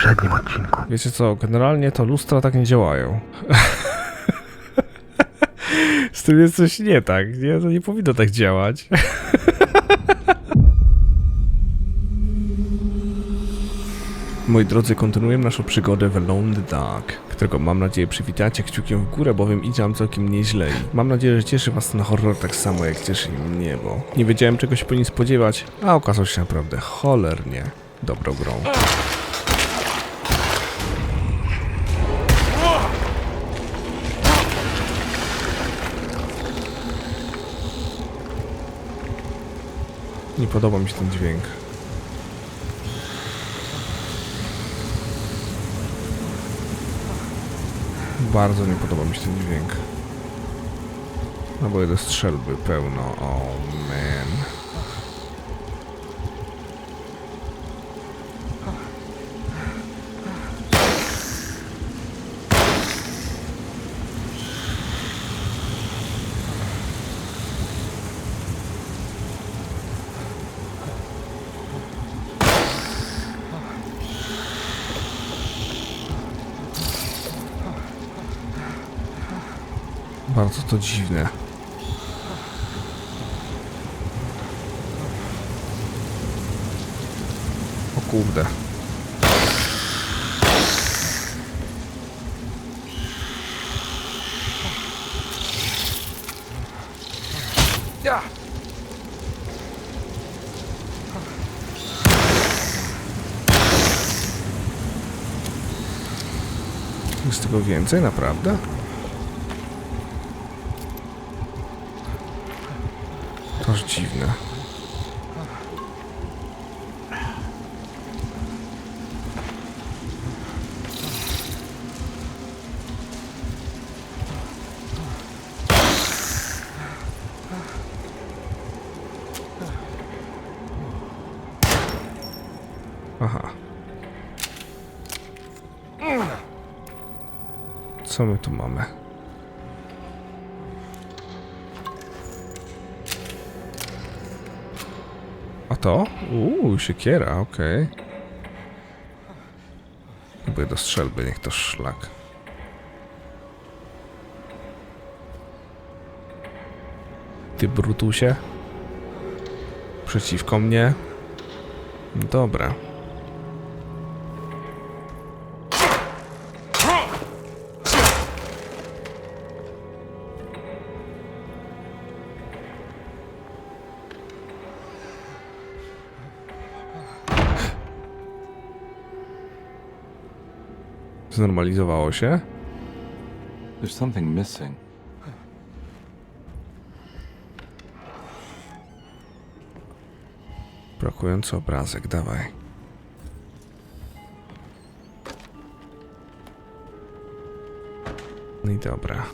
poprzednim odcinku. Wiecie co, generalnie to lustra tak nie działają. Z tym jest coś nie tak, nie? To nie powinno tak działać. Moi drodzy, kontynuujemy naszą przygodę w Alone in the Dark, którego mam nadzieję przywitacie kciukiem w górę, bowiem idzie nam całkiem nieźle i mam nadzieję, że cieszy was ten horror tak samo jak cieszy mnie, bo nie wiedziałem czego się po nim spodziewać, a okazał się naprawdę cholernie dobrą grą. Nie podoba mi się ten dźwięk. Bardzo nie podoba mi się ten dźwięk. Naboje do strzelby pełno. Oh man. Bardzo to dziwne. O kurde. Jest tego więcej, naprawdę? Toż dziwne. Aha. Co my tu mamy? A to? Siekiera, okej. Próbuję do strzelby, niech to szlak. Ty Brutusie? Przeciwko mnie? Dobra. Znormalizowało się? There's something missing. Brakujący obrazek, dawaj. No i dobra.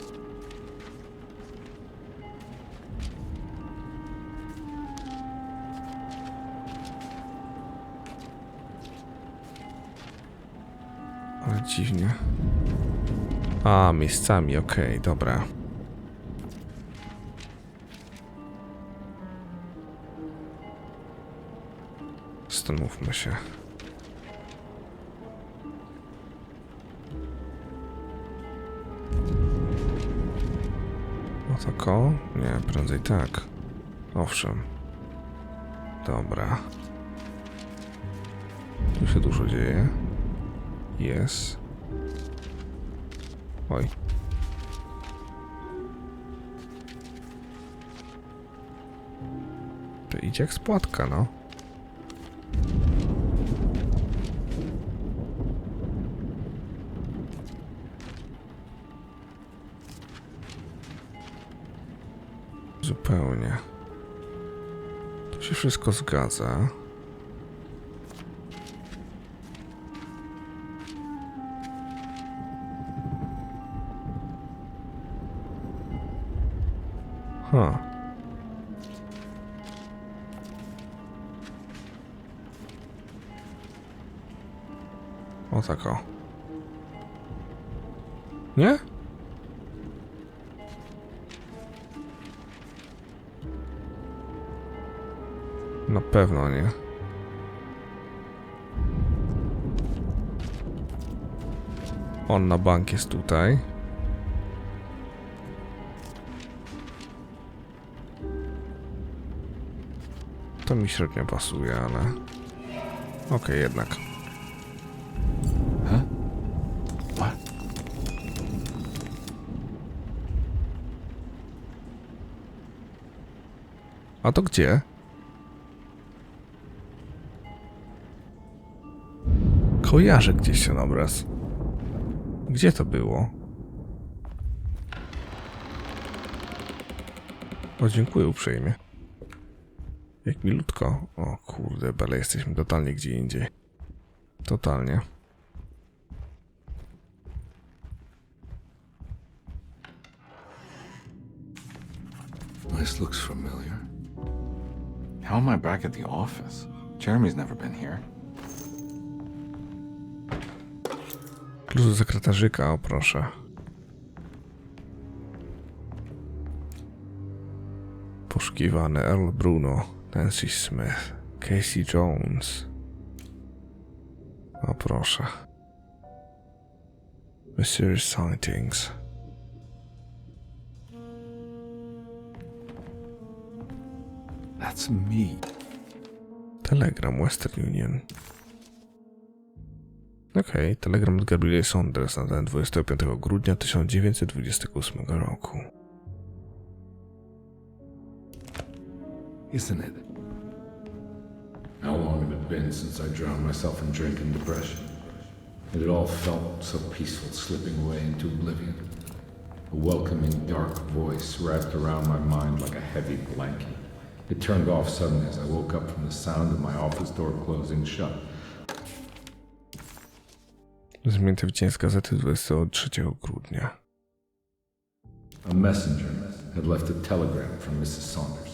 Ale dziwnie. A, miejscami, okej, dobra. Zastanówmy się. O tako? Nie, prędzej tak. Owszem. Dobra. Tu się dużo dzieje. Jest. Oj. To idzie jak spłatka, no. Zupełnie. To się wszystko zgadza. O tak o. Nie? Na pewno nie. On na bank jest tutaj. To mi średnio pasuje, ale... Okej, jednak. Huh? What? A to gdzie? Kojarzę gdzieś ten obraz. Gdzie to było? O, dziękuję uprzejmie. Jak milutko. O kurde, bele, jesteśmy totalnie gdzie indziej. Totalnie. This looks familiar. How am I back at the office? Jeremy's never been here. Klucz do sekretarzyka, o proszę. Poszukiwany Earl Bruno, Nancy Smith, Casey Jones. O proszę. Mysterious Sightings. That's me. Telegram Western Union. Okej, telegram od Gabriela Saunders na ten 25 grudnia 1928 roku. Isn't it? How long had it been since I drowned myself in drink and depression? It all felt so peaceful, slipping away into oblivion. A welcoming, dark voice wrapped around my mind like a heavy blanket. It turned off suddenly as I woke up from the sound of my office door closing shut. Zmięty wycinek z gazety 23 grudnia. A messenger had left a telegram from Mrs. Saunders.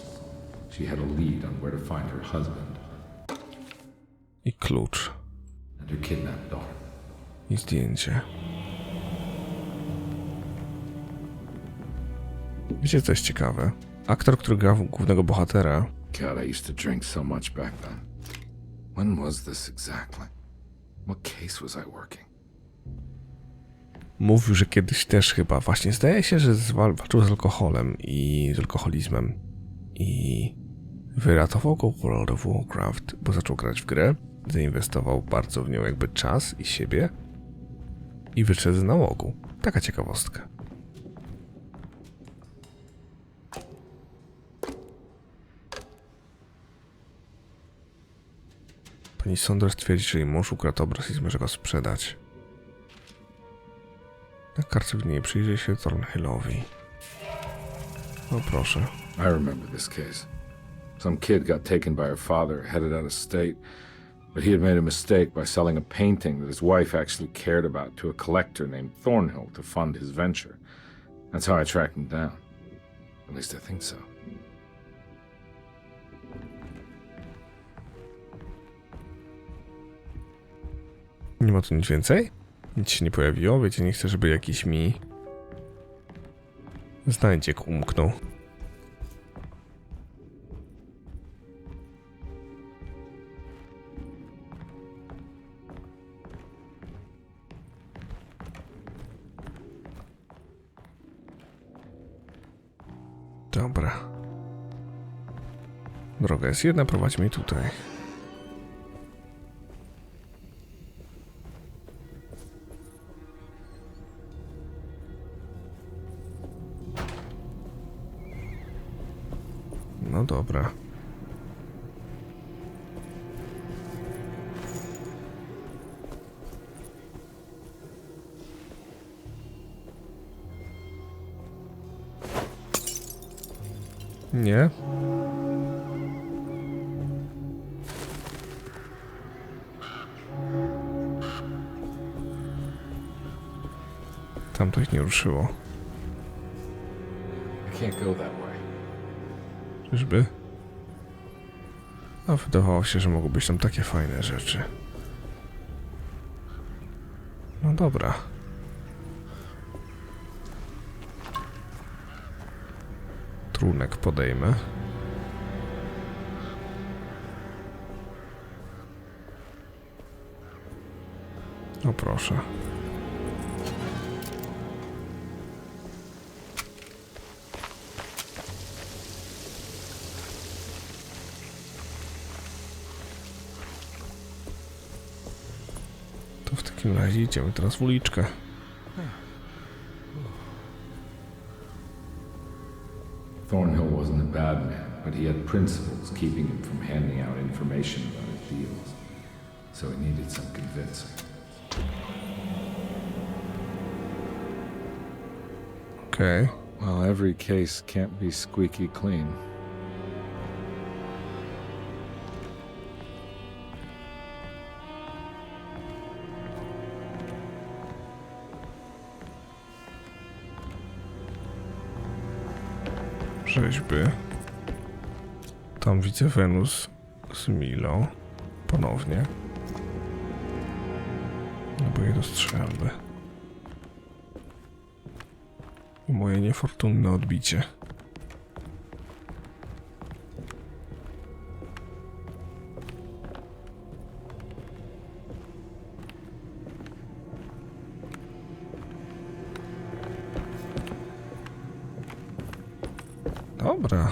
She had a lead on where to find her husband I klucz. and her kidnapped daughter. I zdjęcie. Wiecie co jest ciekawe? Aktor, który grał głównego bohatera, God, I used to drink so much back then. When was this exactly? What case was I working? mówił, że kiedyś też chyba właśnie zdaje się, że walczył z alkoholem i z alkoholizmem i wyratował go World of Warcraft, bo zaczął grać w grę, zainwestował bardzo w nią jakby czas i siebie i wyszedł z nałogu. Taka ciekawostka. Pani Saunders twierdzi, że jej mąż ukradł obraz i zamierza go sprzedać. Na karcie nie przyjrzy się Thornhillowi. No proszę. I remember this case. Some kid got taken by her father, headed out of state, but he had made a mistake by selling a painting that his wife actually cared about to a collector named Thornhill to fund his venture. That's how I tracked him down. At least I think so. Nie ma tu nic więcej? Nic się nie pojawiło? Wiecie, nie chcę, żeby jakiś mi znajdziek umknął. Dobra. Droga jest jedna, prowadź mnie tutaj. No dobra. Nie. Tam to ich nie ruszyło. I can't go that way. Czyżby? A wydawało się, że mogą być tam takie fajne rzeczy. No dobra. Trunek podejmę. O proszę. To w takim razie idziemy teraz w uliczkę. Thornhill wasn't a bad man, but he had principles keeping him from handing out information about his deals. So it needed some convincing. Okej. Well, every case can't be squeaky clean. Rzeźby. Tam widzę Wenus z Milo. Ponownie. Albo jej do strzelby. I moje niefortunne odbicie. Dobra.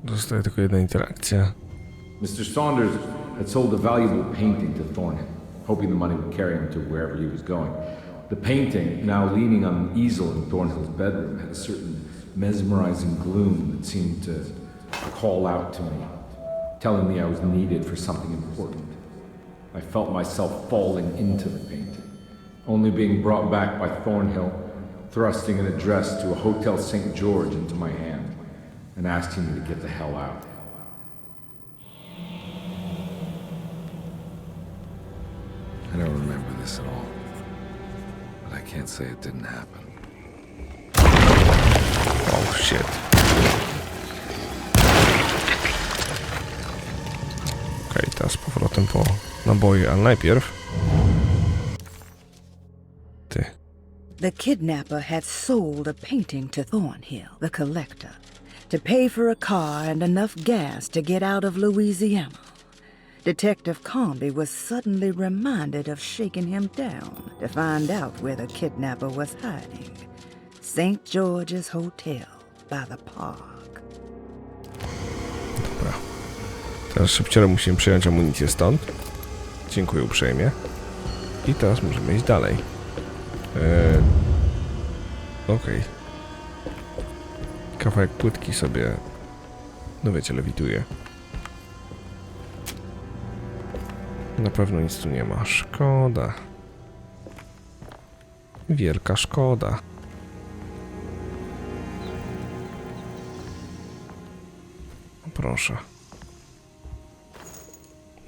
Zostaje tylko jedna interakcja. Mr. Saunders had sold a valuable painting to Thornhill, hoping the money would carry him to wherever he was going. The painting, now leaning on an easel in Thornhill's bedroom, had a certain mesmerizing gloom that seemed to call out to me, telling me I was needed for something important. I felt myself falling into the painting, only being brought back by Thornhill, thrusting an address to a Hotel St. George into my hand and asking me to get the hell out. I don't remember this at all. But I can't say it didn't happen. Oh shit. Okej, teraz z powrotem po naboje, ale najpierw... Ty. The kidnapper had sold a painting to Thornhill, the collector, to pay for a car and enough gas to get out of Louisiana. Detective Comby was suddenly reminded of shaking him down to find out where the kidnapper was hiding. St. George's Hotel by the park. Dobra. Teraz szybciej musimy przejąć amunicję stąd. Dziękuję uprzejmie. I teraz możemy iść dalej. Okej. Kawałek płytki sobie, no wiecie, lewituje. Na pewno nic tu nie ma. Szkoda. Wielka szkoda. O, proszę.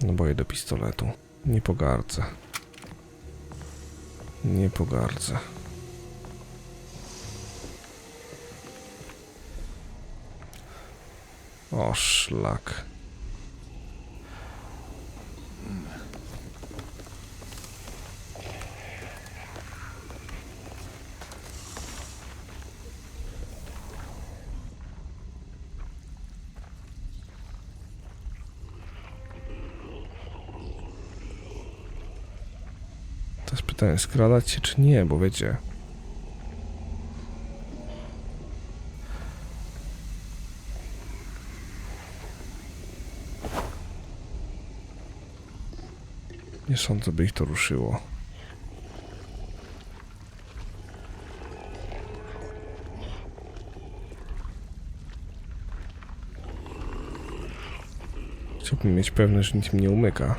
Naboje do pistoletu. Nie pogardzę. Nie pogardzę. O, szlak. To jest pytanie, skradać się czy nie, bo wiecie... Nie sądzę, by ich to ruszyło. Chciałbym mieć pewność, że nic mi nie umyka.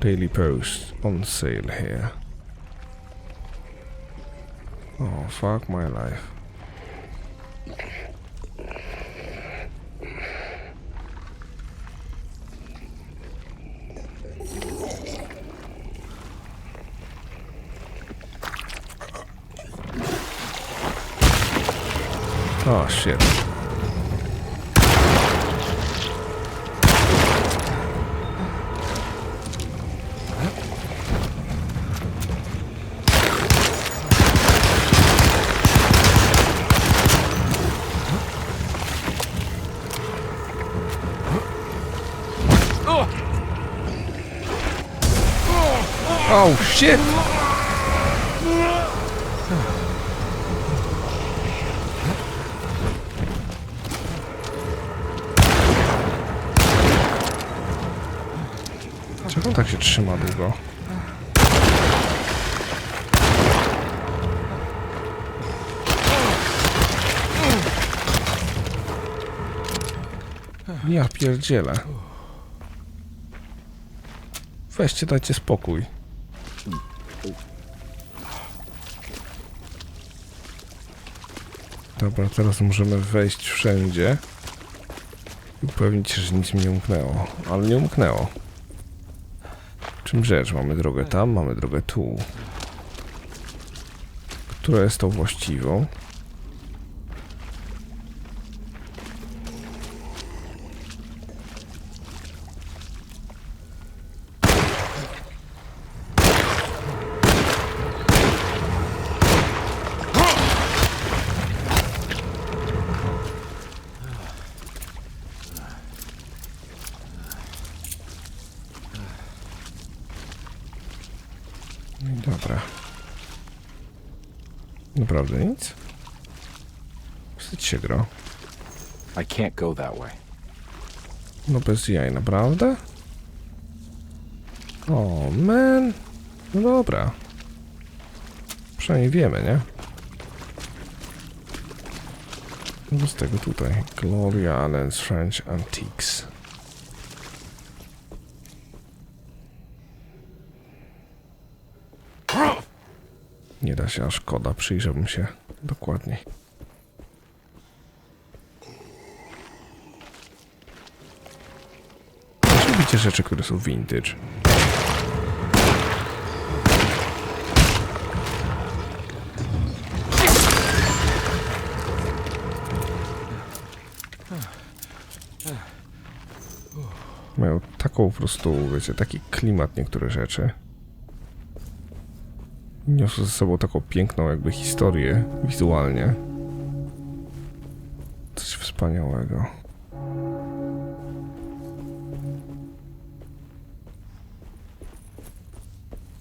Daily Post on sale here. Oh, fuck my life. Oh shit. Oh shit! Jak on tak się trzyma długo? Ja pierdzielę. Weźcie, dajcie spokój. Dobra, teraz możemy wejść wszędzie i upewnić się, że nic mi nie umknęło. Ale nie umknęło. Czym rzecz? Mamy drogę tam, mamy drogę tu. Która jest tą właściwą? Dobra. Naprawdę nic? Wstydź się, gro. I can't go that way. No bez jaj, naprawdę? O, man. No dobra. Przynajmniej wiemy, nie? No z tego tutaj. Gloria Allen's French Antiques. Nie da się, a szkoda. Przyjrzałbym się dokładniej. Lubicie rzeczy, które są vintage. Mają taką po prostu, wiecie, taki klimat niektóre rzeczy. Niosą ze sobą taką piękną jakby historię wizualnie. Coś wspaniałego.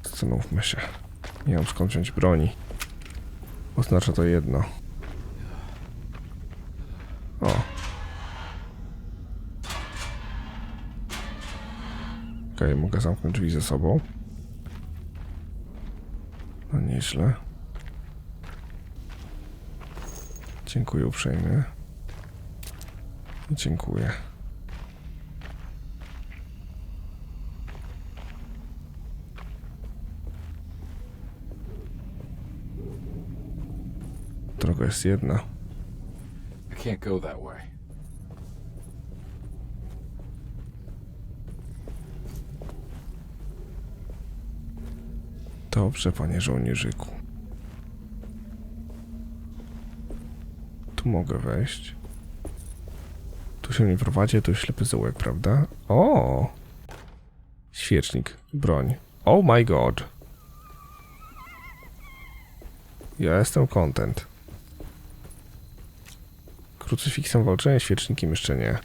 Zastanówmy się. Nie wiem skąd wziąć broni. Oznacza to jedno. O. Okej, mogę zamknąć drzwi ze sobą. No nieźle. Dziękuję uprzejmie. Dziękuję. Droga jest jedna. I can't go that way. Dobrze, panie żołnierzyku. Tu mogę wejść. Tu się nie prowadzi, to ślepy zaułek, prawda? O! Świecznik, broń. Oh my god. Ja jestem content. Krucyfiksem walczenia, świecznikiem jeszcze nie.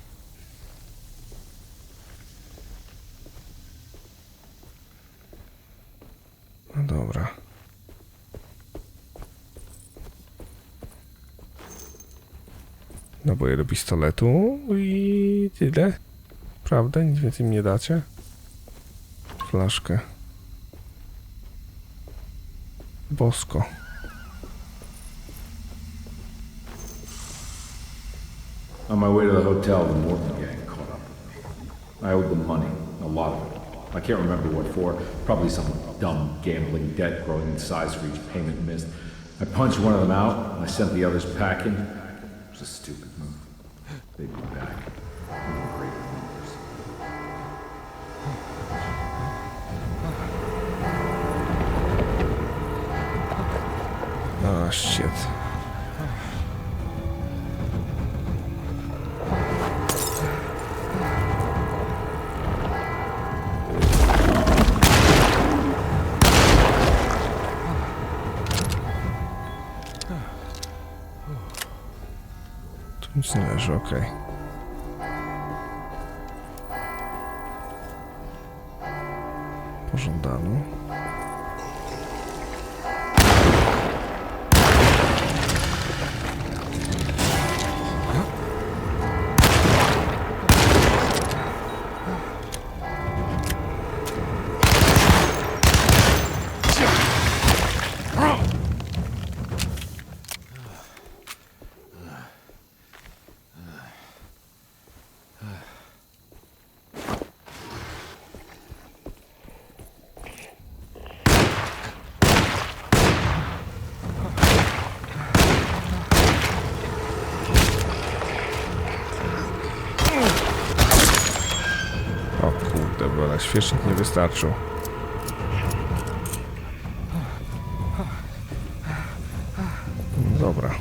No dobra. Naboje do pistoletu i tyle. Prawda? Nic więcej mi nie dacie? Flaszkę. Bosko. On my way to the hotel, the Morton gang caught up with me. I owed them money, a lot of it. I can't remember what for. Probably some dumb gambling debt growing in size for each payment missed. I punched one of them out, and I sent the others packing. It was a stupid move. They'd be back. Even greater numbers. Ah, shit. Tu nic nie leży, okej. Pożądano. kurde, bo na świecznik nie wystarczył. No dobra.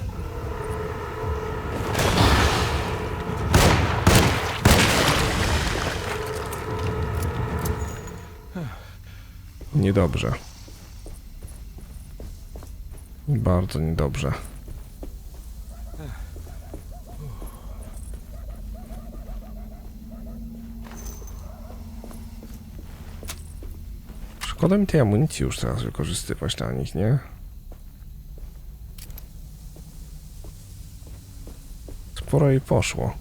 Niedobrze. Bardzo niedobrze. Szkoda mi tej amunicji już teraz wykorzystywać na nich, nie? Sporo jej poszło.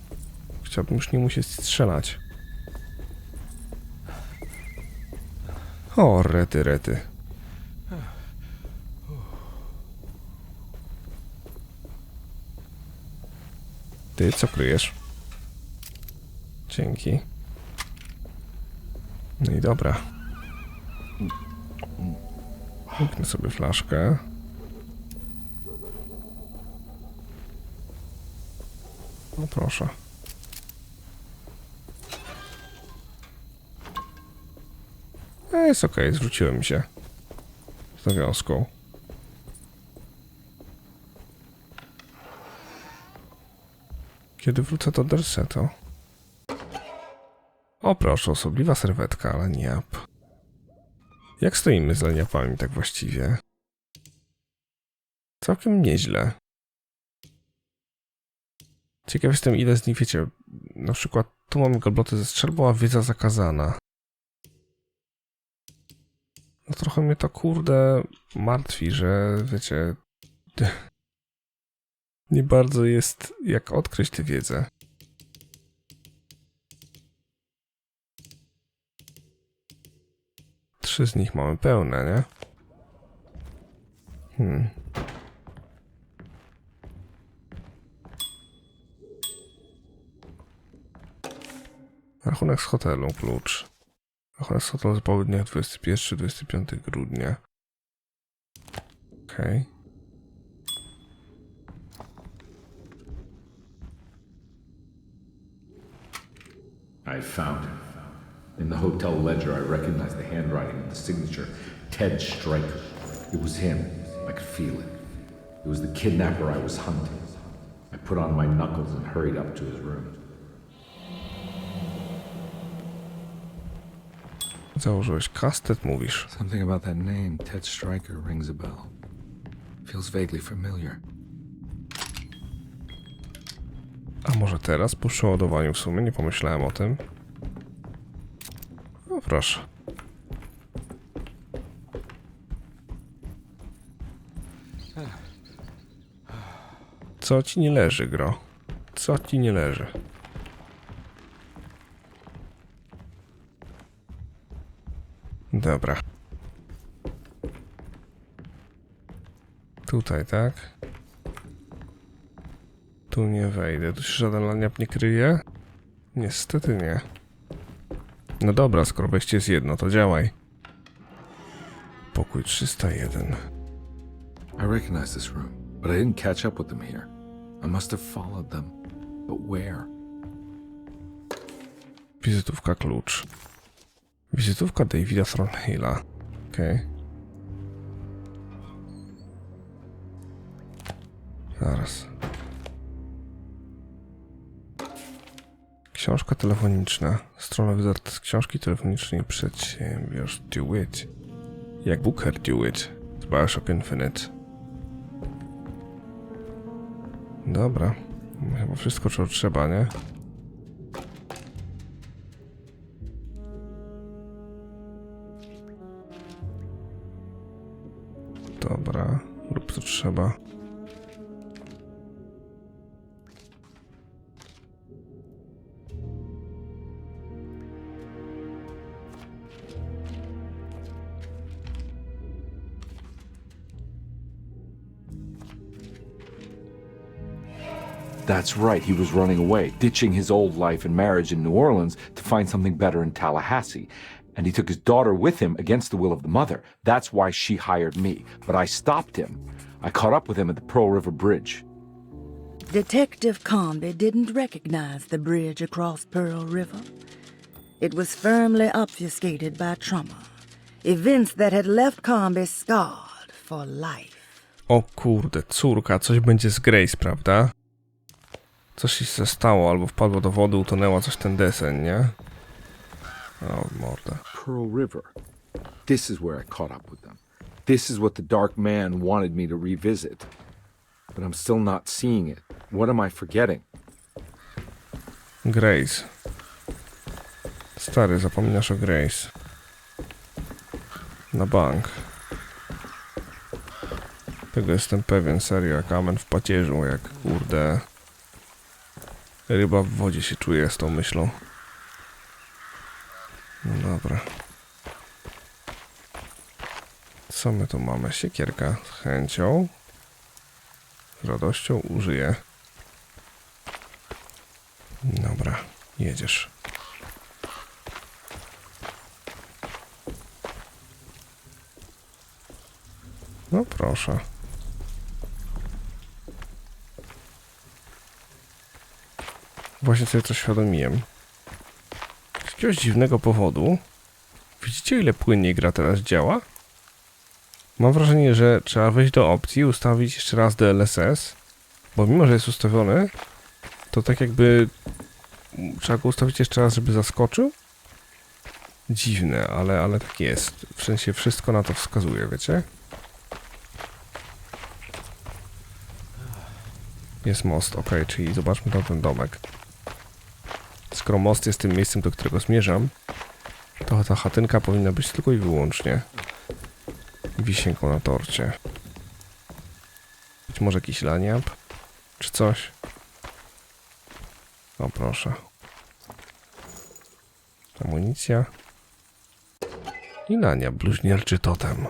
Chciałbym już nie musieć strzelać. O, rety, rety. Ty, co kryjesz? Dzięki. No i dobra. Kupmy sobie flaszkę. No proszę. Jest okej, zwróciłem się. Z nawiązką. Kiedy wrócę do Derseto? O proszę, osobliwa serwetka, ale nie. Jak stoimy z leniapami tak właściwie? Całkiem nieźle. Ciekaw jestem, ile z nich wiecie. Na przykład tu mamy gabloty ze strzelbą, a wiedza zakazana. No trochę mnie to kurde martwi, że wiecie... Nie bardzo jest jak odkryć tę wiedzę. Trzy z nich mamy pełne, nie? Rachunek z hotelu, klucz. Rachunek z hotelu z południa 21-25 grudnia. Okej. I found him. In the hotel ledger, I recognized the handwriting of the signature, Ted Stryker. It was him. I could feel it. It was the kidnapper I was hunting. I put on my knuckles and hurried up to his room. Założyłeś kastet, mówisz. Something about that name, Ted Stryker, rings a bell. Feels vaguely familiar. A może teraz po przeładowaniu w sumie? Nie pomyślałem o tym. No proszę. Co ci nie leży, gro? Co ci nie leży? Dobra. Tutaj, tak? Tu nie wejdę. Tu się żaden laniap nie kryje? Niestety nie. No dobra, skoro wejście jest jedno, to działaj. Pokój 301. I recognize this room, but I didn't catch up with them here. I must have followed them. But where? Wizytówka klucz. Wizytówka Davida Thornhilla. Okej. Zaraz. Książka telefoniczna. Strona wydarta z książki telefonicznej przedsiębiorstw DeWitt. Jak Booker DeWitt z Bioshock Infinite. Dobra. Chyba wszystko, czego trzeba, nie? Dobra. Lub co trzeba. That's right, he was running away, ditching his old life and marriage in New Orleans to find something better in Tallahassee. And he took his daughter with him against the will of the mother. That's why she hired me. But I stopped him. I caught up with him at the Pearl River Bridge. Detective Comby didn't recognize the bridge across Pearl River. It was firmly obfuscated by trauma. Events that had left Comby scarred for life. O kurde, córka, coś będzie z Grace, prawda? Coś się stało, albo wpadło do wody, utonęła, coś ten deseń, nie? O, morda. Pearl River. This is where I caught up with them. This is what the Dark Man wanted me to revisit. But I'm still not seeing it. What am I forgetting? Grace. Stary, zapominasz o Grace. Na bank. Tego jestem pewien, serio, jak amen w pacierzu, jak kurde... Ryba w wodzie się czuje z tą myślą. No dobra. Co my tu mamy? Siekierka z chęcią. Z radością użyję. Dobra, jedziesz. No proszę. Właśnie sobie to świadomiłem. Z jakiegoś dziwnego powodu. Widzicie, ile płynnie gra teraz działa? Mam wrażenie, że trzeba wejść do opcji, ustawić jeszcze raz DLSS. Bo mimo, że jest ustawiony, to tak jakby trzeba go ustawić jeszcze raz, żeby zaskoczył. Dziwne, ale tak jest. W sensie wszystko na to wskazuje, wiecie? Jest most, ok, czyli zobaczmy tam ten domek. Skoro most jest tym miejscem, do którego zmierzam, to ta chatynka powinna być tylko i wyłącznie wisienką na torcie. Być może jakiś laniap? Czy coś? O proszę. Amunicja. I laniap, bluźnierczy totem.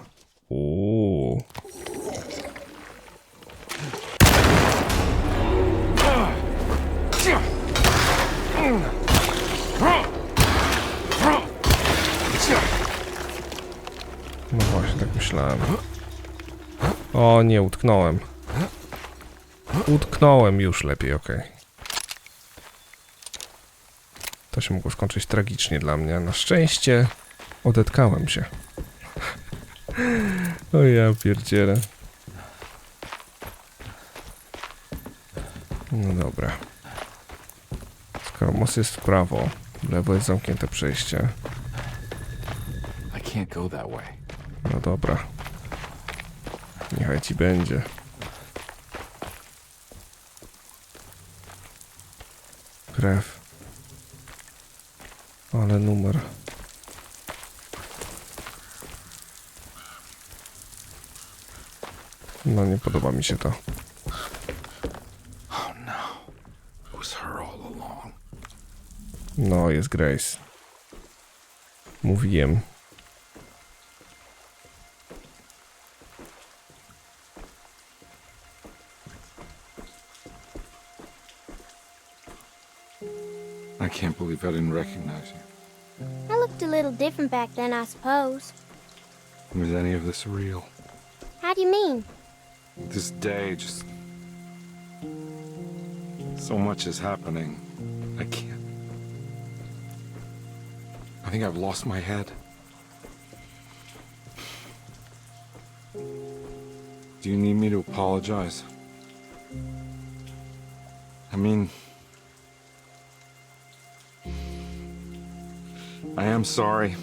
Uuu. No właśnie, tak myślałem. O nie, utknąłem. Utknąłem już lepiej, okej. To się mogło skończyć tragicznie dla mnie. Na szczęście odetkałem się. O ja pierdzielę. No dobra. Skoro most jest w prawo, w lewo jest zamknięte przejście. I can't go that way. No dobra. Niechaj ci będzie. Krew. Ale numer. No nie podoba mi się to. Oh no. It was her all along. No, jest Grace. Mówiłem. I can't believe I didn't recognize you. I looked a little different back then, I suppose. Was any of this real? How do you mean? This day just... So much is happening. I can't... I think I've lost my head. Do you need me to apologize? I mean... I am sorry.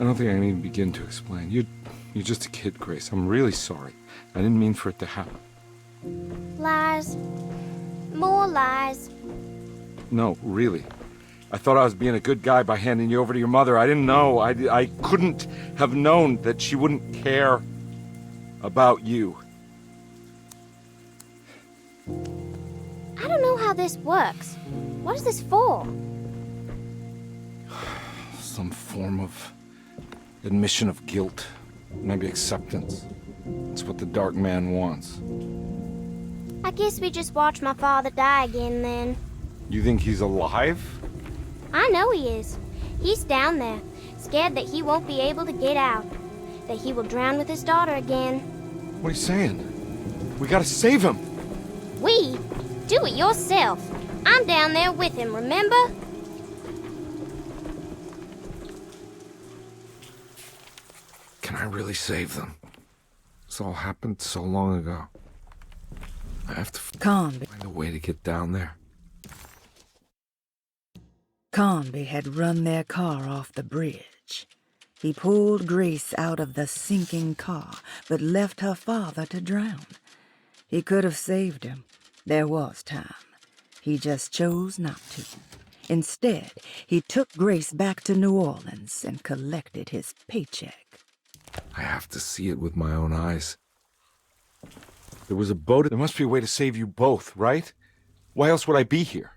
I don't think I need to begin to explain. You're just a kid, Grace. I'm really sorry. I didn't mean for it to happen. Lies. More lies. No, really. I thought I was being a good guy by handing you over to your mother. I didn't know. I couldn't have known that she wouldn't care about you. I don't know how this works. What is this for? Some form of admission of guilt. Maybe acceptance. It's what the Dark Man wants. I guess we just watch my father die again then. You think he's alive? I know he is. He's down there, scared that he won't be able to get out. That he will drown with his daughter again. What are you saying? We gotta save him! We? Do it yourself. I'm down there with him, remember? Can I really save them? This all happened so long ago. I have to Conby find a way to get down there. had run their car off the bridge. He pulled Grace out of the sinking car, but left her father to drown. He could have saved him. There was time. He just chose not to. Instead, he took Grace back to New Orleans and collected his paycheck. I have to see it with my own eyes. There was a boat. There must be a way to save you both, right? Why else would I be here?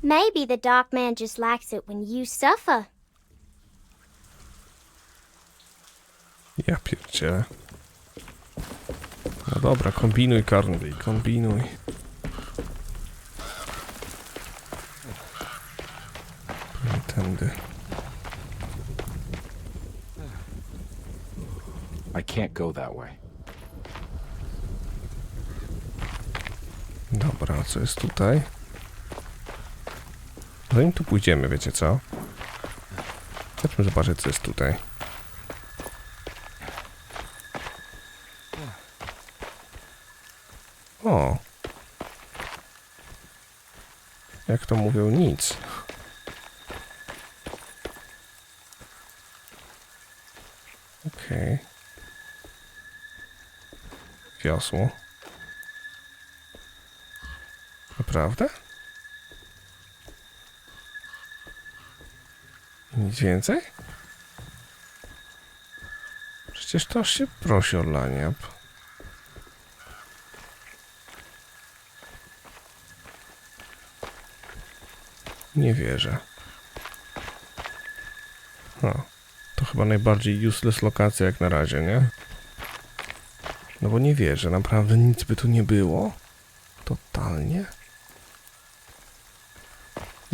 Maybe the Dark Man just likes it when you suffer. Ja pierdzielę. No dobra, kombinuj, Carnby, kombinuj. Tędy. I can't go that way. Dobra, a co jest tutaj? Zanim tu pójdziemy, wiecie co? Chodźmy zobaczyć, co jest tutaj. O! Jak to mówią, nic. Okej. Wiosło. Naprawdę? Nic więcej? Przecież to się prosi o laniab. Nie wierzę. O, to chyba najbardziej useless lokacja jak na razie, nie? No bo nie wierzę, naprawdę nic by tu nie było. Totalnie.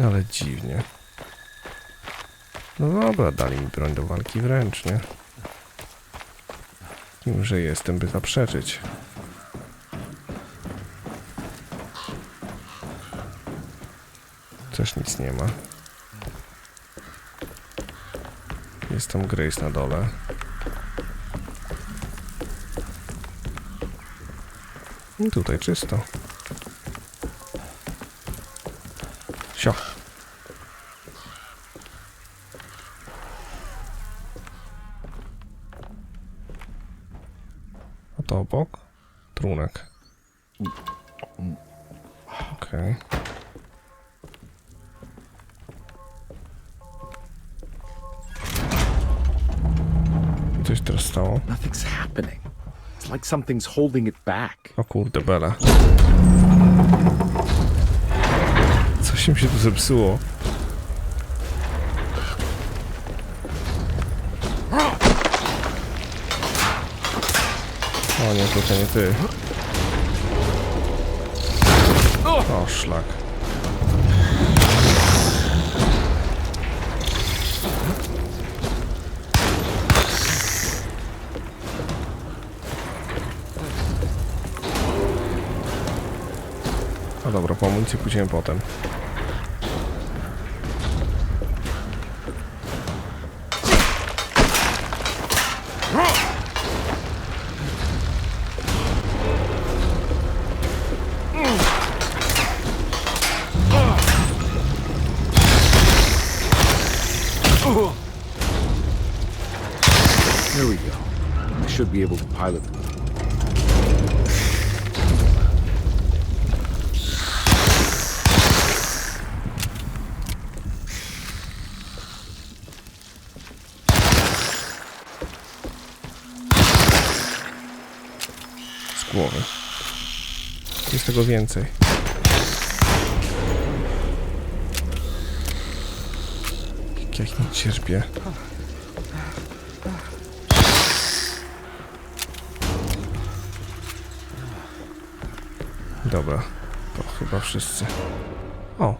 Ale dziwnie. No dobra, dali mi broń do walki wręcz, nie? Kim, że jestem, by zaprzeczyć. Też nic nie ma. Jest tam Grace na dole. I tutaj czysto. Sio. A to obok? Trunek. Okej. Coś teraz stało? Nothing's happening. It's like something's holding it back. O kurde, Bela. Coś im się tu zepsuło. O nie, to nie ty. O, szlak. No dobra, po amunicję pójdziemy potem. Here we go. I should be able to pilot them. Z głowy. Jest tego więcej. Jak ja ich nie cierpię. Dobra, to chyba wszyscy. O!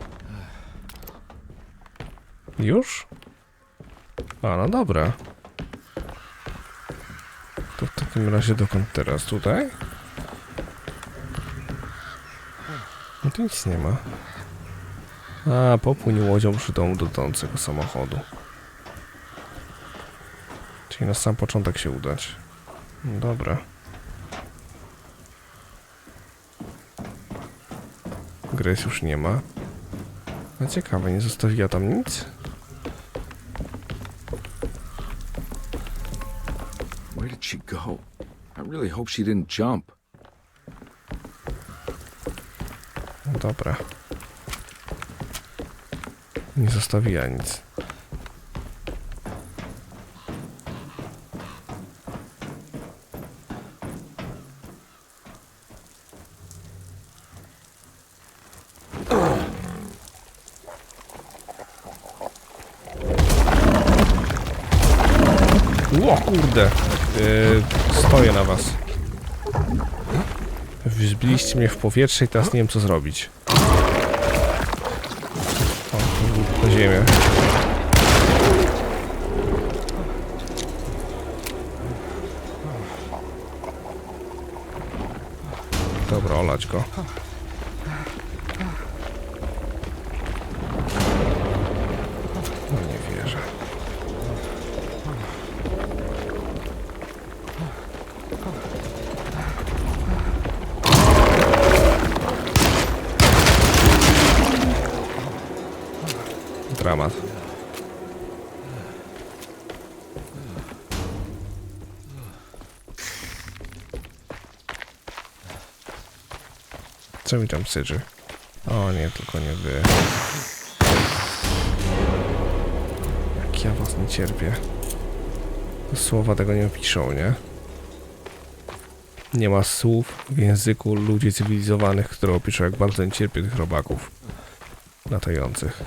Już? A, no dobra. To w takim razie dokąd teraz? Tutaj? No tu nic nie ma. A, popłyń łodzią przy domu dotyczącego samochodu. Czyli na sam początek się udać. No dobra. Grace już nie ma. No ciekawe, nie zostawiła tam nic? Where did she go? I really hope she didn't jump. No dobra. Nie zostawiła nic. O kurde! Stoję na was. Wzbiliście mnie w powietrze i teraz nie wiem co zrobić. O, na ziemię. Dobra, olać go. No nie wierzę. Dramat. Co mi tam syczy? O nie, tylko nie wy. Jak ja was nie cierpię. Słowa tego nie opiszą, nie? Nie ma słów w języku ludzi cywilizowanych, które opiszą, jak bardzo nie cierpię tych robaków latających.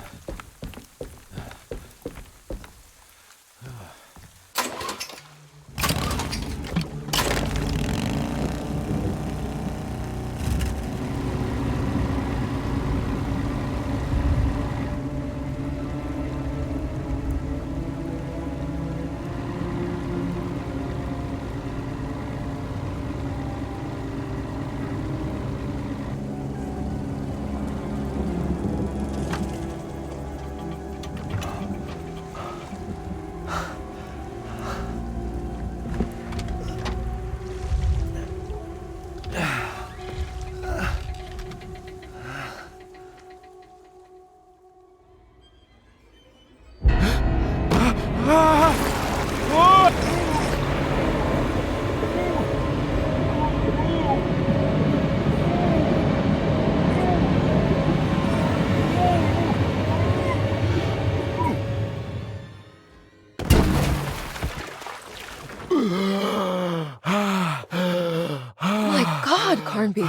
My God, Carnby.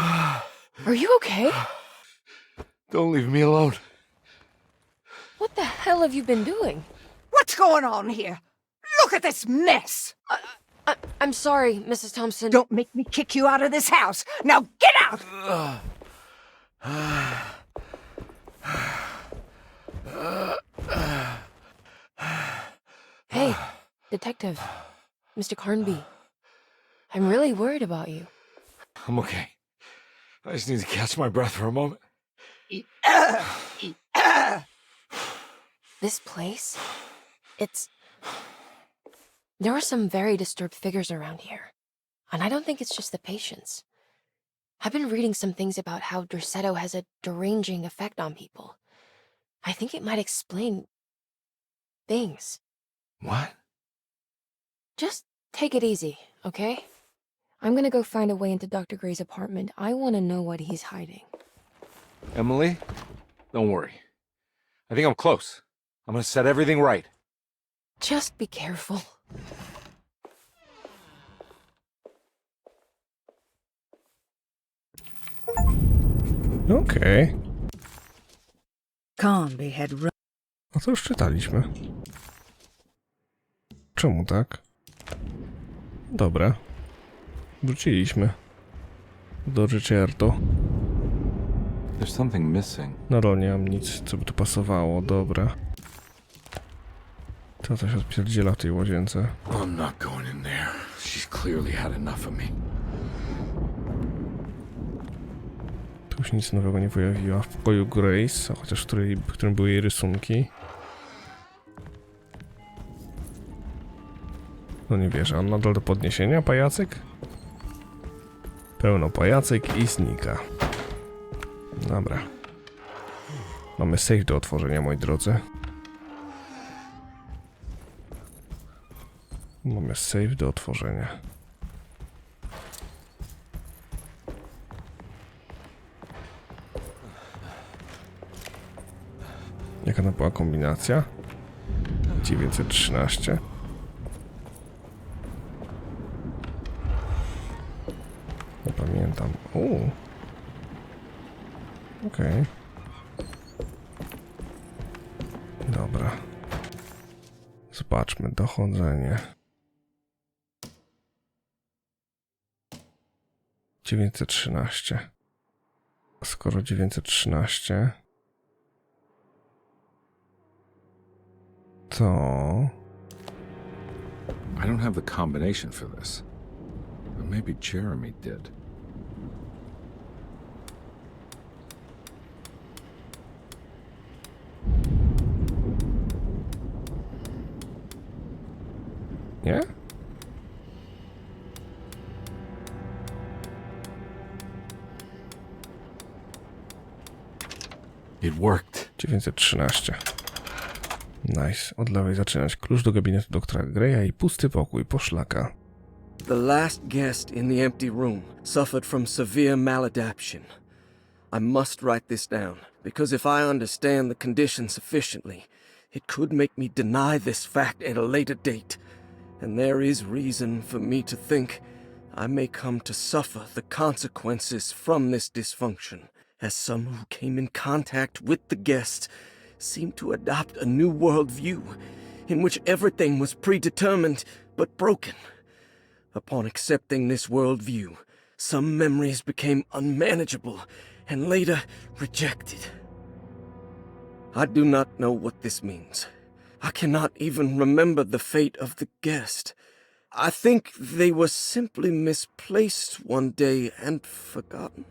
Are you okay? Don't leave me alone. What the hell have you been doing? What's going on here? Look at this mess! I'm sorry, Mrs. Thompson. Don't make me kick you out of this house. Now get out! Hey, Detective. Mr. Carnby. I'm really worried about you. I'm okay. I just need to catch my breath for a moment. This place? There are some very disturbed figures around here. And I don't think it's just the patients. I've been reading some things about how Derceto has a deranging effect on people. I think it might explain things. What? Just take it easy, okay? I'm gonna go find a way into Dr. Gray's apartment. I want to know what he's hiding. Emily, don't worry. I think I'm close. I'm gonna set everything right. Just be careful. Okej. Carnby had run. No to już czytaliśmy. Czemu tak? Dobra. Wróciliśmy. Do Richardo. There's something missing. Nadal nie mam nic, co by tu pasowało. Dobra. To coś odpierdziela w tej łazience. I'm not going in there. She's clearly had enough of me. Tu się nic nowego nie pojawiło. W pokoju Grace, chociaż w którym były jej rysunki. No nie wierzę, on nadal do podniesienia, pajacek? Pełno pajacek i znika. Dobra. Mamy safe do otworzenia, moi drodzy. Mamy safe do otworzenia. Jaka to była kombinacja? 913. Nie pamiętam. Okej. Dobra. Zobaczmy, dochodzenie. 913. Skoro 913, to... I don't have the combination for this. But maybe Jeremy did. Nie? It worked. 913. Nice. Od lewej zaczynać. Klucz do gabinetu doktora Greya i pusty pokój poszlaka. The last guest in the empty room suffered from severe maladaption. I must write this down, because if I understand the condition sufficiently, it could make me deny this fact at a later date, and there is reason for me to think I may come to suffer the consequences from this dysfunction, as some who came in contact with the guest seemed to adopt a new worldview, in which everything was predetermined but broken. Upon accepting this worldview, some memories became unmanageable and later rejected. I do not know what this means. I cannot even remember the fate of the guest. I think they were simply misplaced one day and forgotten.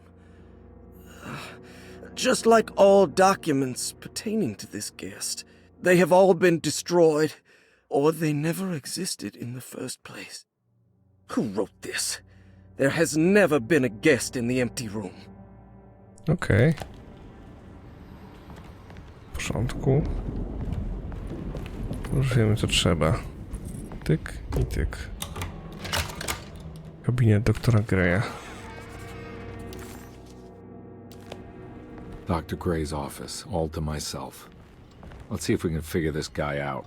Just like all documents pertaining to this guest, they have all been destroyed, or they never existed in the first place. Who wrote this? There has never been a guest in the empty room. Okej. W porządku. Już wiemy, co trzeba. Tyk i tyk. Gabinet doktora Greya. Dr. Gray's office, all to myself. Let's see if we can figure this guy out.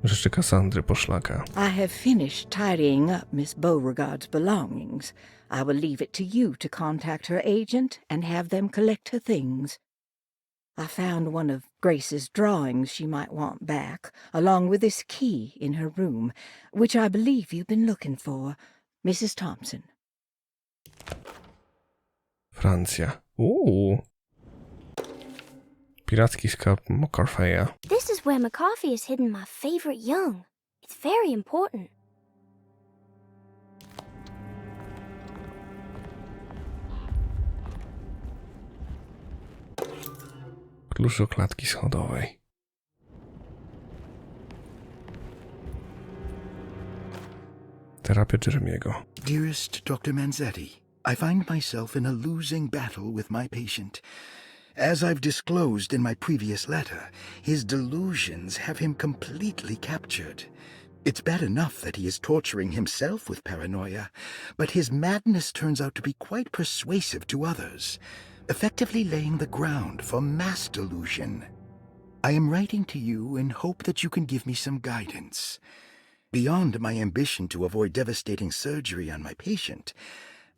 Rzeczy Kassandry poszlaka. I have finished tidying up Miss Beauregard's belongings. I will leave it to you to contact her agent and have them collect her things. I found one of Grace's drawings she might want back, along with this key in her room, which I believe you've been looking for. Mrs. Thompson. Francja. Piracki skarb McCarthy'a. This is where McCarthy has hidden my favorite young. It's very important. Klucz do klatki schodowej. Terapia Jeremiego. Dearest Dr. Manzetti, I find myself in a losing battle with my patient. As I've disclosed in my previous letter, his delusions have him completely captured. It's bad enough that he is torturing himself with paranoia, but his madness turns out to be quite persuasive to others, effectively laying the ground for mass delusion. I am writing to you in hope that you can give me some guidance. Beyond my ambition to avoid devastating surgery on my patient,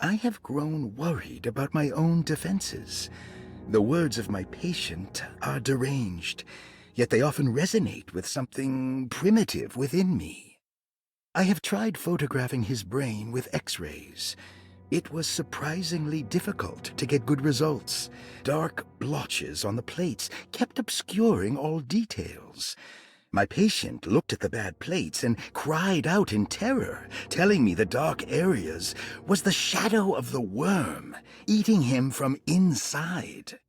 I have grown worried about my own defenses. The words of my patient are deranged, yet they often resonate with something primitive within me. I have tried photographing his brain with X-rays. It was surprisingly difficult to get good results. Dark blotches on the plates kept obscuring all details. My patient looked at the bad plates and cried out in terror, telling me the dark areas was the shadow of the worm eating him from inside.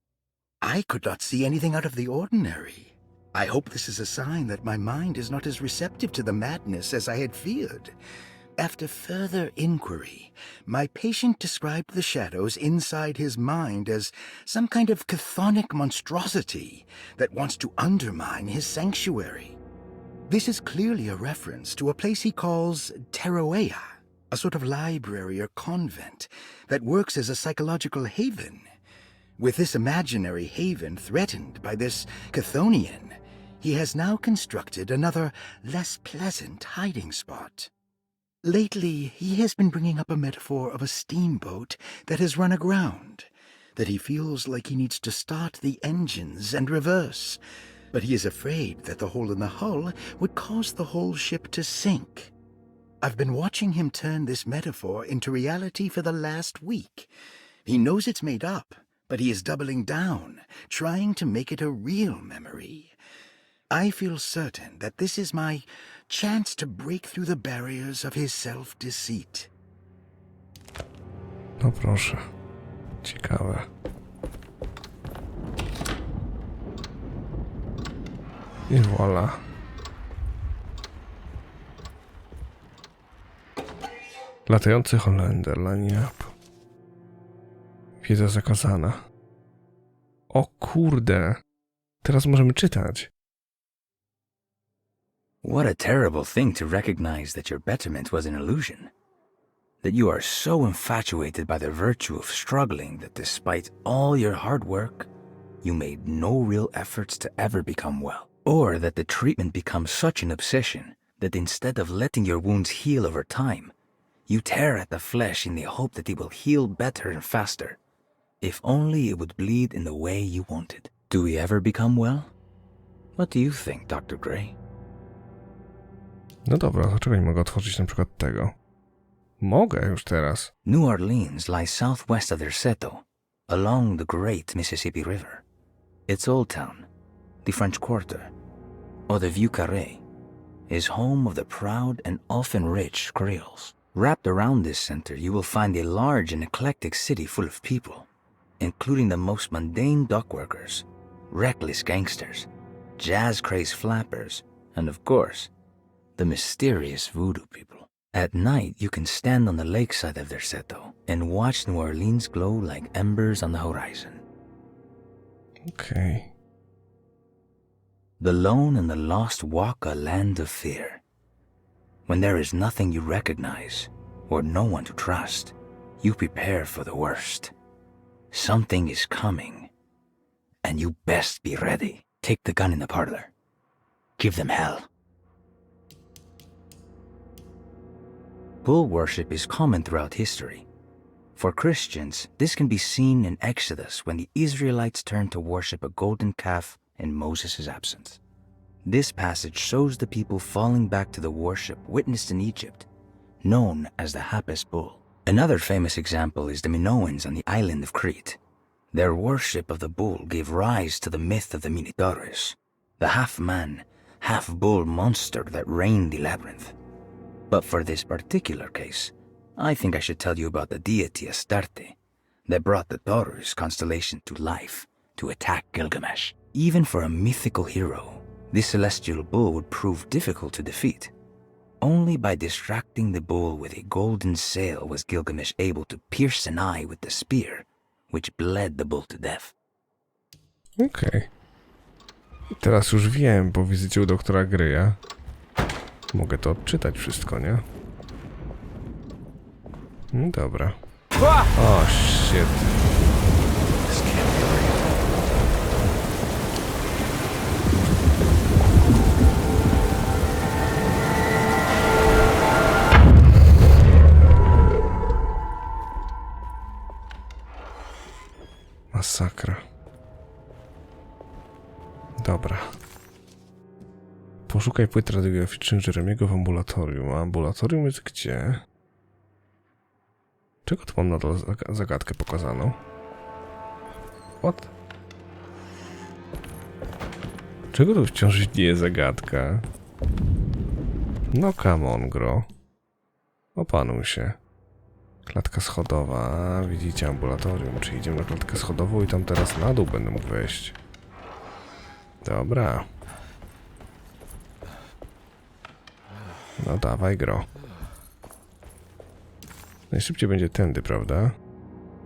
I could not see anything out of the ordinary. I hope this is a sign that my mind is not as receptive to the madness as I had feared. After further inquiry, my patient described the shadows inside his mind as some kind of chthonic monstrosity that wants to undermine his sanctuary. This is clearly a reference to a place he calls Teroea, a sort of library or convent that works as a psychological haven. With this imaginary haven threatened by this Chthonian, he has now constructed another, less pleasant hiding spot. Lately, he has been bringing up a metaphor of a steamboat that has run aground, that he feels like he needs to start the engines and reverse, but he is afraid that the hole in the hull would cause the whole ship to sink. I've been watching him turn this metaphor into reality for the last week. He knows it's made up, but he is doubling down, trying to make it a real memory. I feel certain that this is my chance to break through the barriers of his self-deceit. No proszę. Ciekawe. I voilà. Latający Holender, line up. Wiedza zakazana. O kurde. Teraz możemy czytać. What a terrible thing to recognize that your betterment was an illusion. That you are so infatuated by the virtue of struggling that despite all your hard work, you made no real efforts to ever become well. Or that the treatment becomes such an obsession that instead of letting your wounds heal over time, you tear at the flesh in the hope that it will heal better and faster. If only it would bleed in the way you wanted. Do we ever become well? What do you think, Dr. Gray? No dobra, dlaczego nie mogę otworzyć na przykład tego? Mogę już teraz. New Orleans lies southwest of Derceto, along the great Mississippi River. Its old town, the French Quarter, or the Vieux Carré, is home of the proud and often rich Creoles. Wrapped around this center, you will find a large and eclectic city full of people, including the most mundane dock workers, reckless gangsters, jazz-crazed flappers, and of course, the mysterious voodoo people. At night, you can stand on the lakeside of Derceto and watch New Orleans glow like embers on the horizon. Okay. The lone and the lost walk a land of fear. When there is nothing you recognize or no one to trust, you prepare for the worst. Something is coming, and you best be ready. Take the gun in the parlor. Give them hell. Bull worship is common throughout history. For Christians, this can be seen in Exodus when the Israelites turned to worship a golden calf in Moses' absence. This passage shows the people falling back to the worship witnessed in Egypt, known as the Hapis bull. Another famous example is the Minoans on the island of Crete. Their worship of the bull gave rise to the myth of the Minotaurus, the half-man, half-bull monster that reigned the labyrinth. But for this particular case, I think I should tell you about the deity Astarte that brought the Taurus constellation to life to attack Gilgamesh. Even for a mythical hero, this celestial bull would prove difficult to defeat. Only by distracting the bull with a golden sail was Gilgamesh able to pierce an eye with the spear, which bled the bull to death. Okej. Teraz już wiem, po wizycie u doktora Greya. Mogę to odczytać wszystko, nie? No dobra. O, shit. Masakra. Dobra. Poszukaj płyt radiograficznych Jeremiego w ambulatorium. A ambulatorium jest gdzie? Czego tu mam na dole zagadkę pokazaną? What? Dlaczego to wciąż nie jest zagadka? No come on, gro. Opanuj się. Klatka schodowa. Widzicie ambulatorium. Czy idziemy na klatkę schodową i tam teraz na dół będę mógł wejść? Dobra. No dawaj, gro. Najszybciej będzie tędy, prawda?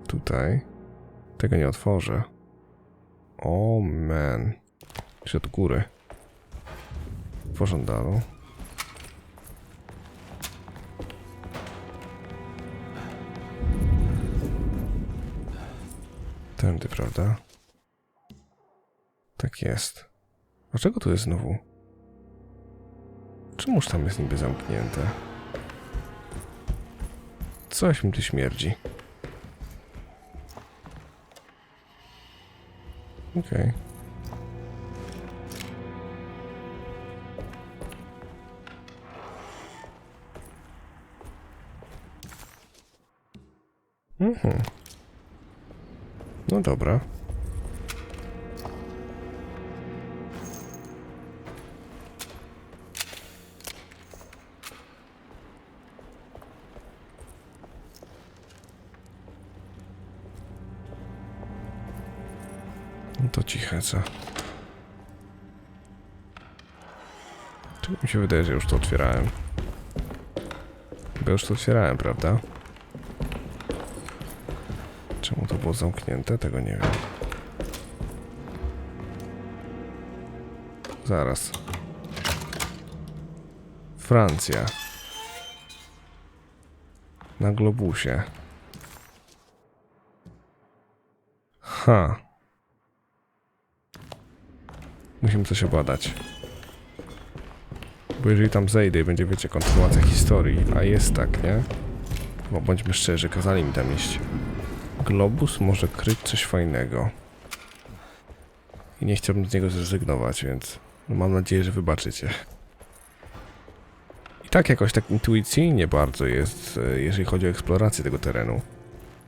Tutaj. Tego nie otworzę. O man. Jeszcze od góry. W pożądalu. Tędy, prawda? Tak jest. Dlaczego tu jest znowu? Czemuż tam jest niby zamknięte? Coś mi tu śmierdzi. Okej. No dobra. No to ciche, co? Czemu mi się wydaje, że już to otwierałem? Bo już to otwierałem, prawda? Czemu to było zamknięte? Tego nie wiem. Zaraz. Francja. Na globusie. Ha. Musimy coś obadać. Bo jeżeli tam zejdę i będzie, wiecie, kontynuacja historii, a jest tak, nie? Bo bądźmy szczerzy, kazali mi tam iść. Globus może kryć coś fajnego. I nie chciałbym z niego zrezygnować, więc no mam nadzieję, że wybaczycie. I tak jakoś tak intuicyjnie bardzo jest, jeżeli chodzi o eksplorację tego terenu.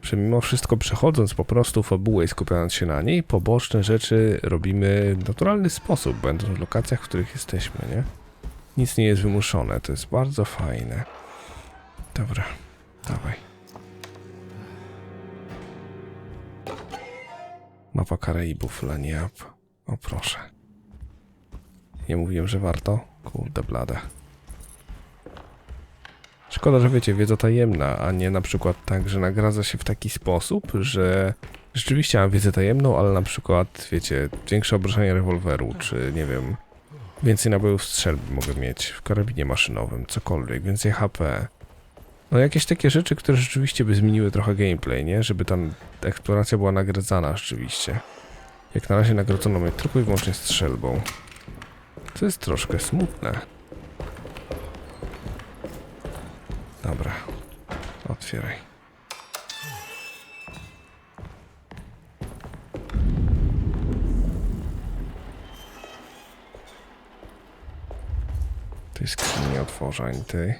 Że mimo wszystko przechodząc po prostu fabułę i skupiając się na niej, poboczne rzeczy robimy w naturalny sposób, będąc w lokacjach, w których jesteśmy, nie? Nic nie jest wymuszone, to jest bardzo fajne. Dobra, dawaj. Mapa Karaibów, Laniap. O proszę. Nie mówiłem, że warto? Kurde blade. Szkoda, że wiecie, wiedza tajemna, a nie na przykład tak, że nagradza się w taki sposób, że rzeczywiście mam wiedzę tajemną, ale na przykład, wiecie, większe obrażenie rewolweru, czy nie wiem, więcej nabojów strzelby mogę mieć w karabinie maszynowym, cokolwiek, więcej HP. No jakieś takie rzeczy, które rzeczywiście by zmieniły trochę gameplay, nie? Żeby ta eksploracja była nagradzana rzeczywiście. Jak na razie nagrodzono mnie tylko i wyłącznie strzelbą. To jest troszkę smutne. Dobra. Otwieraj. Tej skrzyni nie otworzę ani tej.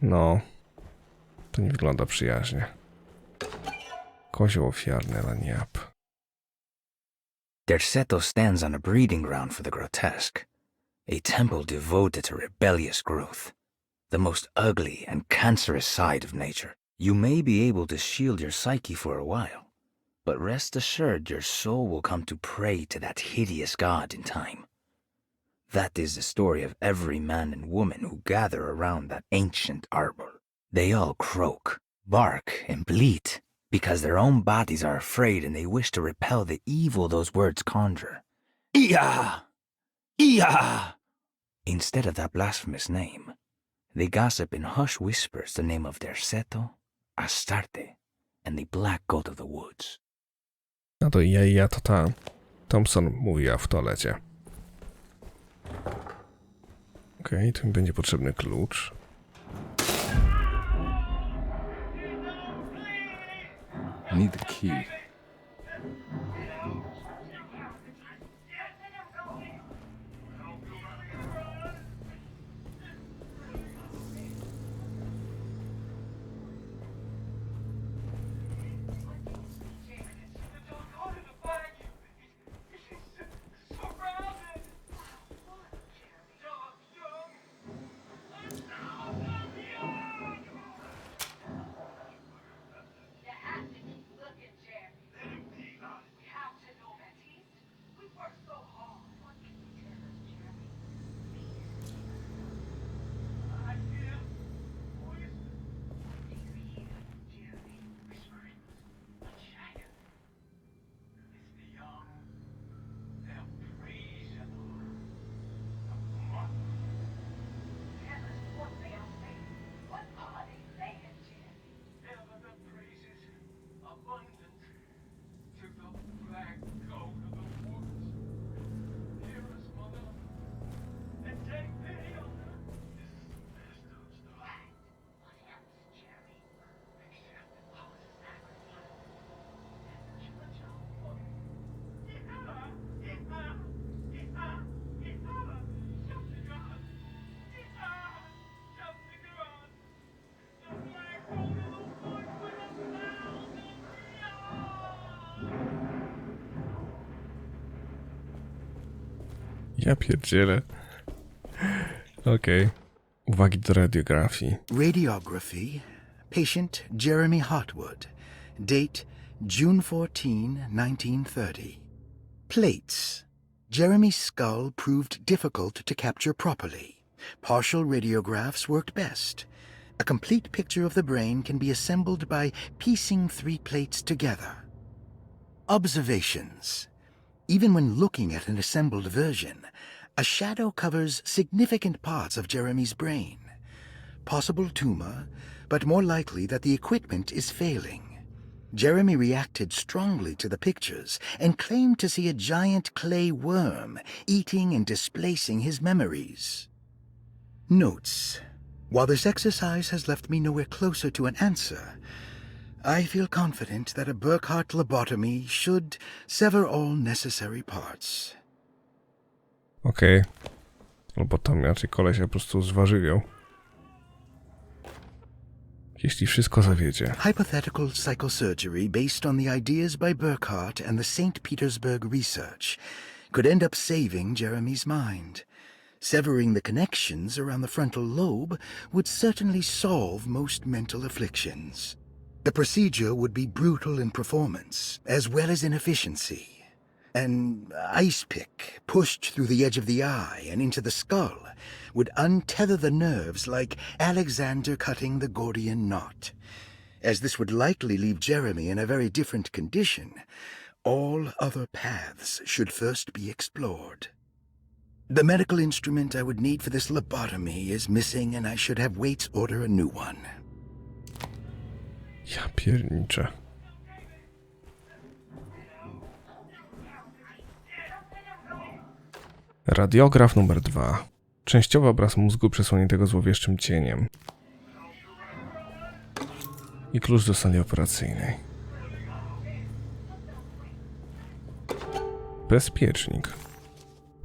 No. To nie wygląda przyjaźnie. Kozioł ofiarny, Laniap. Derceto stands on a breeding ground for the grotesque, a temple devoted to rebellious growth, the most ugly and cancerous side of nature. You may be able to shield your psyche for a while, but rest assured your soul will come to pray to that hideous god in time. That is the story of every man and woman who gather around that ancient arbor. They all croak, bark, and bleat, because their own bodies are afraid and they wish to repel the evil those words conjure. Ia! Ia! Instead of that blasphemous name, they gossip in hushed whispers the name of Derceto, Astarte, and the Black God of the Woods. No to ja to ta. Thompson mówiła w toalecie. Okej, tu mi będzie potrzebny klucz. Need the key. Ja pierdzielę. Okej. Uwagi do radiografii. Radiography. Patient Jeremy Hartwood. Date June 14, 1930. Plates. Jeremy's skull proved difficult to capture properly. Partial radiographs worked best. A complete picture of the brain can be assembled by piecing 3 plates together. Observations. Even when looking at an assembled version, a shadow covers significant parts of Jeremy's brain. Possible tumor, but more likely that the equipment is failing. Jeremy reacted strongly to the pictures and claimed to see a giant clay worm eating and displacing his memories. Notes. While this exercise has left me nowhere closer to an answer, I feel confident that a Burkhardt lobotomy should sever all necessary parts. Okej. Lobotomia, czyli koleś się po prostu zwarzywiał. Jeśli wszystko zawiedzie. Hypothetical psychosurgery based on the ideas by Burkhardt and the St. Petersburg research could end up saving Jeremy's mind. Severing the connections around the frontal lobe would certainly solve most mental afflictions. The procedure would be brutal in performance, as well as in efficiency. An ice pick pushed through the edge of the eye and into the skull would untether the nerves like Alexander cutting the Gordian knot. As this would likely leave Jeremy in a very different condition, all other paths should first be explored. The medical instrument I would need for this lobotomy is missing, and I should have Waits order a new one. Ja pierniczę. Radiograf numer 2. Częściowy obraz mózgu przesłoniętego złowieszczym cieniem. I klucz do sali operacyjnej. Bezpiecznik.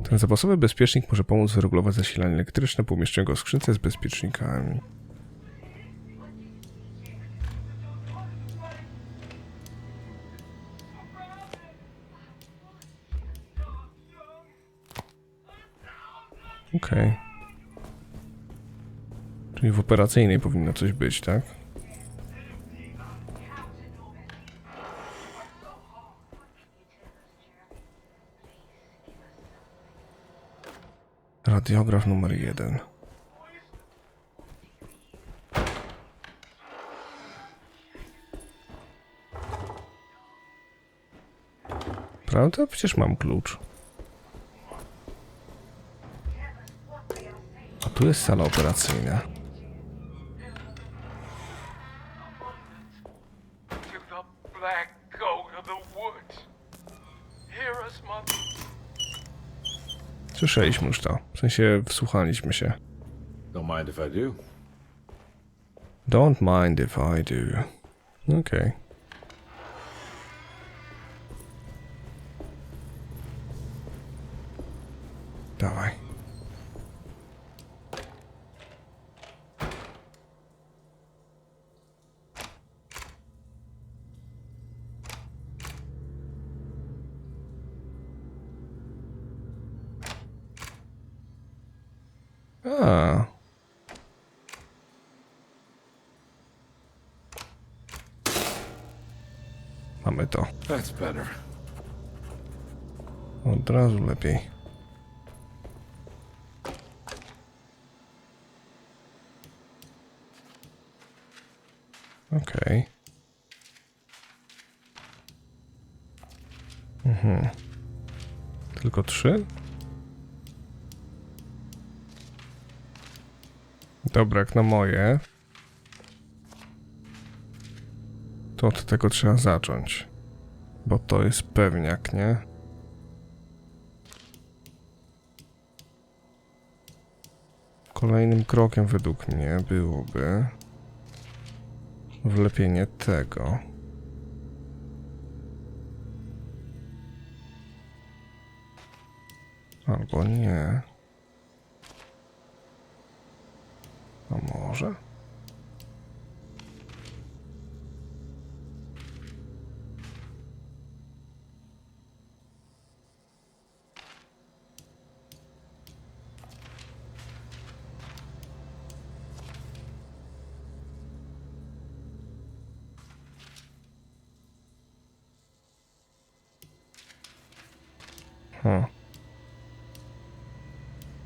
Ten zapasowy bezpiecznik może pomóc wyregulować zasilanie elektryczne po umieszczeniu go w skrzynce z bezpiecznikami. Okej. Czyli w operacyjnej powinno coś być, tak? Radiograf numer 1. Prawda? Przecież mam klucz. A tu jest sala operacyjna. Słyszeliśmy już to. W sensie wsłuchaliśmy się. Don't mind if I do. Don't mind if I do. Okej. Dawaj. A. Mamy to. That's better. Od razu lepiej. Okej. Tylko 3? Dobra, jak na moje. To od tego trzeba zacząć. Bo to jest pewniak, nie? Kolejnym krokiem według mnie byłoby wlepienie tego. Albo nie. A może?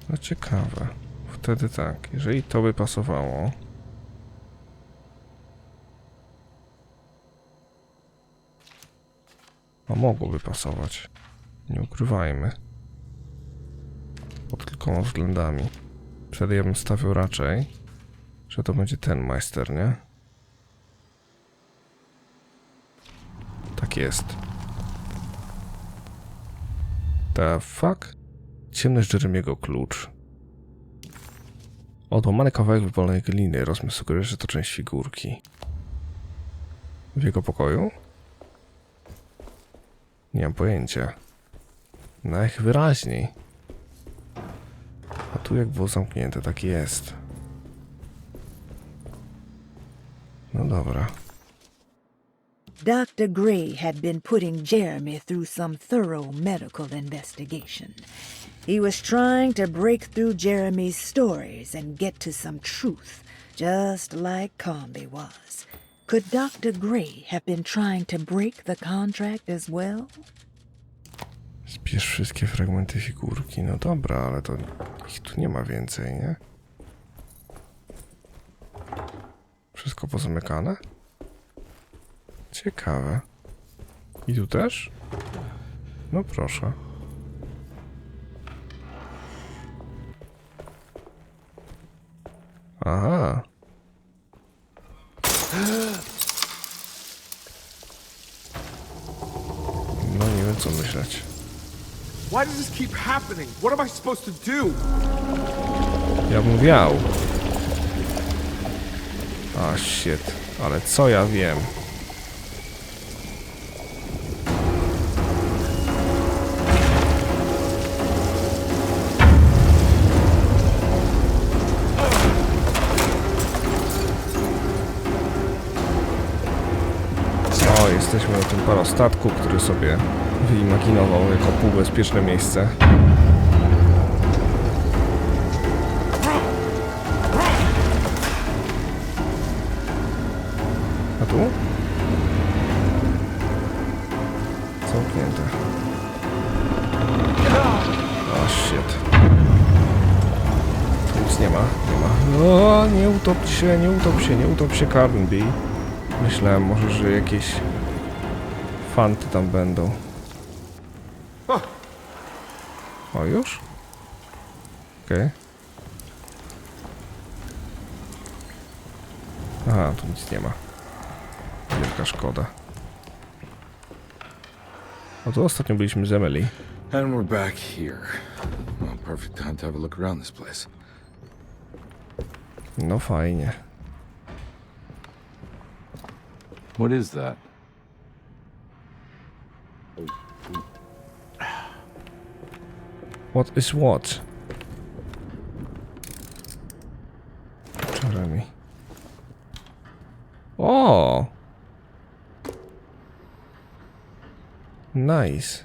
No ciekawe. Wtedy tak, jeżeli to by pasowało. A mogłoby pasować. Nie ukrywajmy. Pod kilkoma względami. Wtedy ja bym stawiał raczej, że to będzie ten majster, nie? Tak jest. The fuck? Ciemność Jeremiego klucz. Odłamany kawałek wypalonej gliny. Rozmysł sugeruje, że to część figurki. W jego pokoju? Nie mam pojęcia. Najwyraźniej. A tu jak było zamknięte, tak jest. No dobra. Dr. Gray had been putting Jeremy through some thorough medical investigation. He was trying to break through Jeremy's stories and get to some truth, just like Comby was. Could Dr. Gray have been trying to break the contract as well? Zbierz wszystkie fragmenty figurki. No dobra, ale to ich tu nie ma więcej, nie? Wszystko pozamykane? Ciekawe. I tu też? No proszę. Aha. No nie wiem co myśleć. Why does this keep happening? What am I supposed to do? Ja bym wiał. A shit. Ale co ja wiem? O, jesteśmy na tym parostatku, który sobie wyimaginował jako półbezpieczne miejsce. A tu? Zamknięte. O, shit. Tu nic nie ma, nie ma. O, nie utop się, nie utop się, nie utop się, Carnby. Myślałem może, że jakieś fanty tam będą. O, już? Okej. Aha, tu nic nie ma. Wielka szkoda. O, tu ostatnio byliśmy z Emily. And we're back here. Well, perfect time to have a look around this place. No fajnie. What is that? What is what? Jeremy. O! Nice.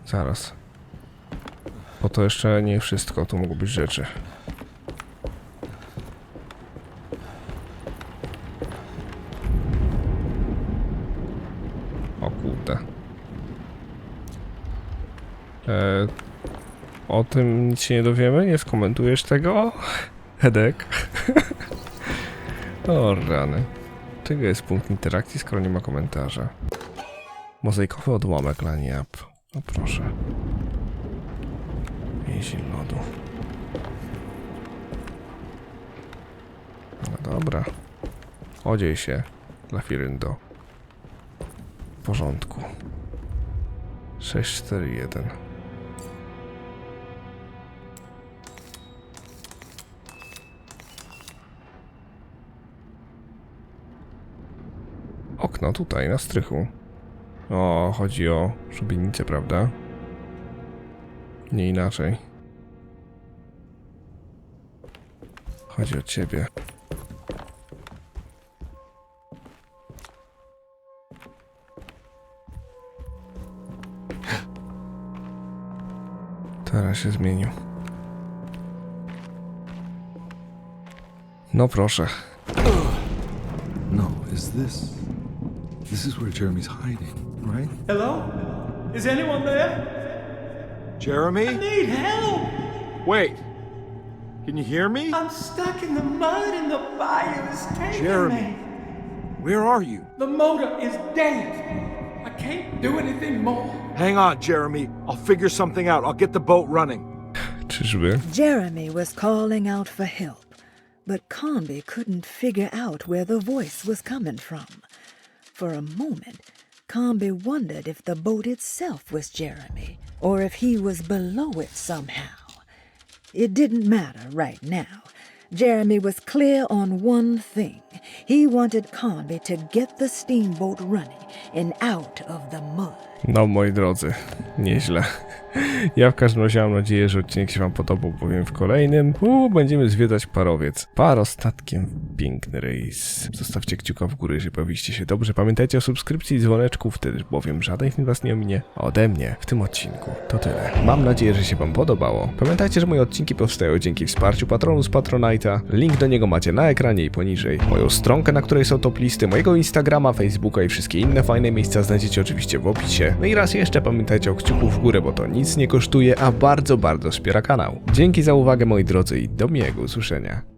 Zaraz. Bo to jeszcze nie wszystko, tu mogą być rzeczy. O kurde. O tym nic się nie dowiemy? Nie skomentujesz tego? Hedek. O rany. Czego jest punkt interakcji, skoro nie ma komentarza? Mozaikowy odłamek laniap. O proszę. Więzień lodu. No dobra. Odziej się, Lafiryndo. W porządku. 641. Okno tutaj, na strychu. O, chodzi o szubienicę, prawda? Nie inaczej. Chodzi o ciebie. Teraz się zmienił. No proszę. No, This is where Jeremy's hiding, right? Hello? Is anyone there? Jeremy? I need help! Wait! Can you hear me? I'm stuck in the mud and the fire is taking Jeremy. me. Where are you? The motor is dead. I can't do anything more. Hang on, Jeremy. I'll figure something out. I'll get the boat running. Czyżby? Jeremy was calling out for help, but Comby couldn't figure out where the voice was coming from. For a moment, Comby wondered if the boat itself was Jeremy, or if he was below it somehow. It didn't matter right now. Jeremy was clear on one thing. He wanted Comby to get the steamboat running and out of the mud. No moi drodzy, nieźle. Ja w każdym razie mam nadzieję, że odcinek się wam podobał, bowiem w kolejnym będziemy zwiedzać parowiec. Parostatkiem w piękny rejs. Zostawcie kciuka w górę, jeżeli bawiliście się dobrze. Pamiętajcie o subskrypcji i dzwoneczku, wtedy bowiem żaden film was nie ominie. Ode mnie w tym odcinku to tyle. Mam nadzieję, że się wam podobało. Pamiętajcie, że moje odcinki powstają dzięki wsparciu patronu z Patronite'a. Link do niego macie na ekranie i poniżej. Moją stronkę, na której są top listy, mojego Instagrama, Facebooka i wszystkie inne fajne miejsca znajdziecie oczywiście w opisie. No i raz jeszcze pamiętajcie o kciuku w górę, bo to nic nie kosztuje, a bardzo wspiera kanał. Dzięki za uwagę moi drodzy i do miłego usłyszenia.